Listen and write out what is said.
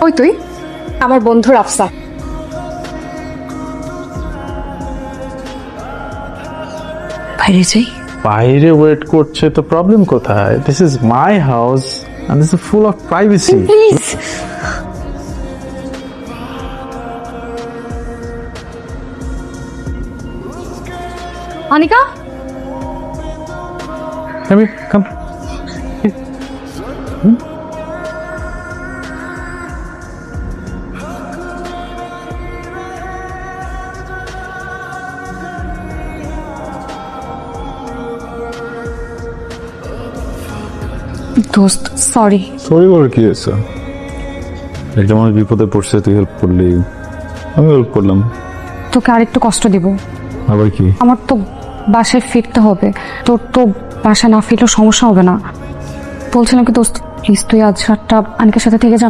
ওই তুই আমার বন্ধু রাফসা। বাইরে যাই। বাইরে ওয়েট করছে তো প্রবলেম কোথায়? This is my house and this is full of privacy. Please. Anika, Maybe come. দোস্ত সরি। সরি বলে কি হয়েছে? একটা মানুষ বিপদে পড়ছে, তুই হেল্প করলি, আমি হেল্প করলাম। তোকে আরেকটু কষ্ট দিব। আবার কি? আমার তো বাসায় ফিরতে হবে, তোর তো বাসায় না ফিরলেও সমস্যা হবে না। বলছিলাম কি দোস্ত, প্লিজ তুই আজ রাতটা অনিকার সাথে থেকে যা।